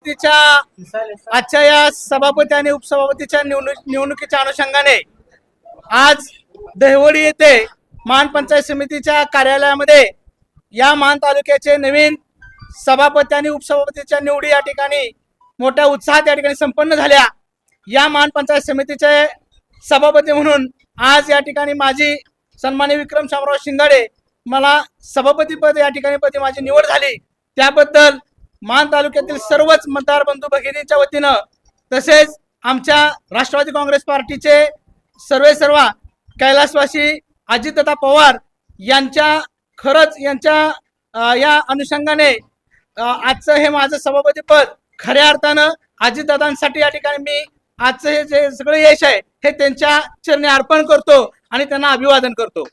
समितीच्या आजच्या या सभापती आणि उपसभापतीच्या निवडणुकीच्या अनुषंगाने आज दहिवडी येथे महान पंचायत समितीच्या कार्यालयामध्ये या महान तालुक्याचे नवीन सभापती आणि उपसभापतीच्या निवडी या ठिकाणी मोठ्या उत्साहात या ठिकाणी संपन्न झाल्या। या महान पंचायत समितीचे सभापती म्हणून आज या ठिकाणी माझी सन्माननीय विक्रम शामराव शिंगाडे मला सभापतीपद या ठिकाणी पदी माझी निवड झाली। त्याबद्दल महान तालुक्यातील सर्वच मतदार बंधू भगिनींच्या वतीनं तसेच आमच्या राष्ट्रवादी काँग्रेस पार्टीचे सर्व कैलासवासी अजितदादा पवार यांच्या खरंच यांच्या या अनुषंगाने आजचं हे माझं सभापतीपद खऱ्या अर्थानं अजितदादांसाठी या ठिकाणी मी आजचं हे जे सगळं यश आहे हे त्यांच्या चरणी अर्पण करतो आणि त्यांना अभिवादन करतो।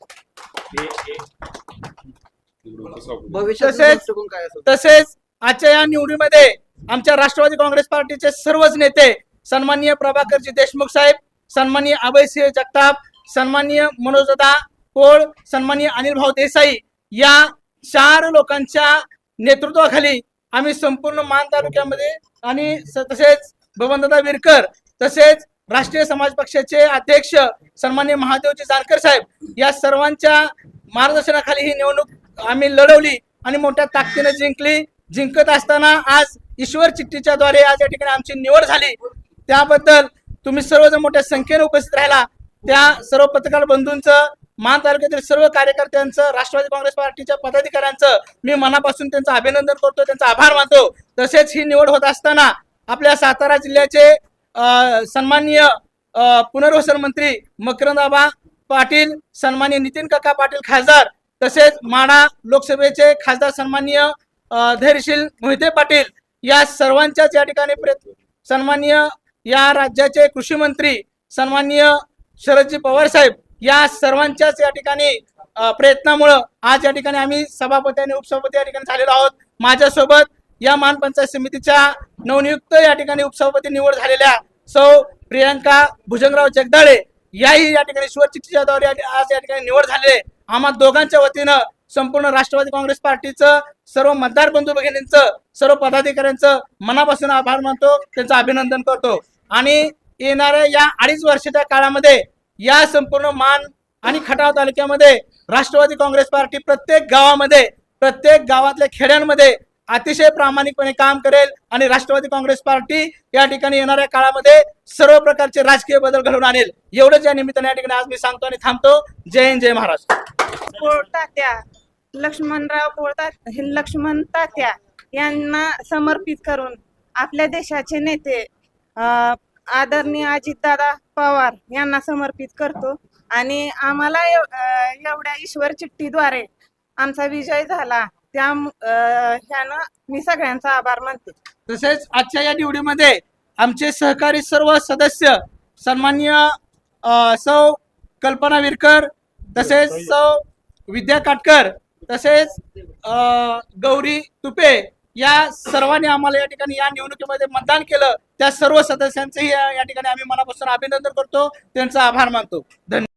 तसेच आजच्या या निवडीमध्ये आमच्या राष्ट्रवादी काँग्रेस पार्टीचे सर्वच नेते सन्माननीय प्रभाकरजी देशमुख साहेब, सन्माननीय अभयसिंह जगताप, सन्माननीय मनोजदा पोळ, सन्माननीय अनिल भाऊ देसाई या 4 लोकांच्या नेतृत्वाखाली आम्ही संपूर्ण मान तालुक्यामध्ये आणि तसेच बबनदादा विरकर तसेच राष्ट्रीय समाज पक्षाचे अध्यक्ष सन्माननीय महादेवजी जानकर साहेब या सर्वांच्या मार्गदर्शनाखाली ही निवडणूक आम्ही लढवली आणि मोठ्या ताकदीने जिंकत असताना आज ईश्वर चिठ्ठीच्या द्वारे आज या ठिकाणी आमची निवड झाली। त्याबद्दल तुम्ही सर्वजण मोठ्या संख्येने उपस्थित राहिला त्या सर्व पत्रकार बंधूंचं, मान तालुक्यातील सर्व कार्यकर्त्यांचं, राष्ट्रवादी काँग्रेस पार्टीच्या पदाधिकाऱ्यांचं मी मनापासून त्यांचं अभिनंदन करतो, त्यांचा आभार मानतो। तसेच ही निवड होत असताना आपल्या सातारा जिल्ह्याचे सन्माननीय पुनर्वसन मंत्री मकरंदाबा पाटील, सन्माननीय नितीन काका पाटील खासदार, तसेच माढा लोकसभेचे खासदार सन्माननीय धैर्यशील मोहिते पाटील या सर्वांच्याच या ठिकाणी सन्माननीय या राज्याचे कृषी मंत्री सन्माननीय शरदजी पवार साहेब या सर्वांच्याच या ठिकाणी प्रयत्नामुळे आज या ठिकाणी आम्ही सभापती आणि उपसभापती या ठिकाणी झालेलो आहोत। माझ्यासोबत या महान पंचायत समितीच्या नवनियुक्त या ठिकाणी उपसभापती निवड झालेल्या सौ प्रियांका भुजंगराव जगदाळे याही या ठिकाणी ईश्वर चिठ्ठीच्या द्वारे आज या ठिकाणी निवड झालेले आम्हा दोघांच्या वतीनं संपूर्ण राष्ट्रवादी काँग्रेस पार्टीचं सर्व मतदार बंधू भगिनींचं, सर्व पदाधिकाऱ्यांचं मनापासून आभार मानतो, त्यांचं अभिनंदन करतो। आणि येणाऱ्या या 2.5 वर्षाच्या काळामध्ये या संपूर्ण मान आणि खटाव तालुक्यामध्ये राष्ट्रवादी काँग्रेस पार्टी प्रत्येक गावामध्ये, प्रत्येक गावातल्या खेड्यांमध्ये अतिशय प्रामाणिकपणे काम करेल आणि राष्ट्रवादी काँग्रेस पार्टी या ठिकाणी येणाऱ्या काळामध्ये सर्व प्रकारचे राजकीय बदल घडवून आणेल एवढंच या निमित्ताने या ठिकाणी आज मी सांगतो आणि थांबतो। जय हिंद, जय महाराष्ट्र। पोळतात्या लक्ष्मणराव लक्ष्मण तात्या यांना समर्पित करून आपल्या देशाचे नेते आदरणीय अजितदादा पवार यांना समर्पित करतो आणि आम्हाला एवढ्या ईश्वर चिठ्ठीद्वारे आमचा विजय झाला ह्यानं मी सगळ्यांचा आभार मानते। तसेच आजच्या या निवडीमध्ये आमचे सहकारी सर्व सदस्य सन्माननीय सौ कल्पना विरकर, तसेच सौ विद्या काटकर, तसेच गौरी तुपे या सर्वांनी आम्हाला या ठिकाणी या निवडणुकीमध्ये मतदान केलं त्या सर्व सदस्यांचेही या ठिकाणी आम्ही मनापासून अभिनंदन करतो, त्यांचा आभार मानतो। धन्यवाद।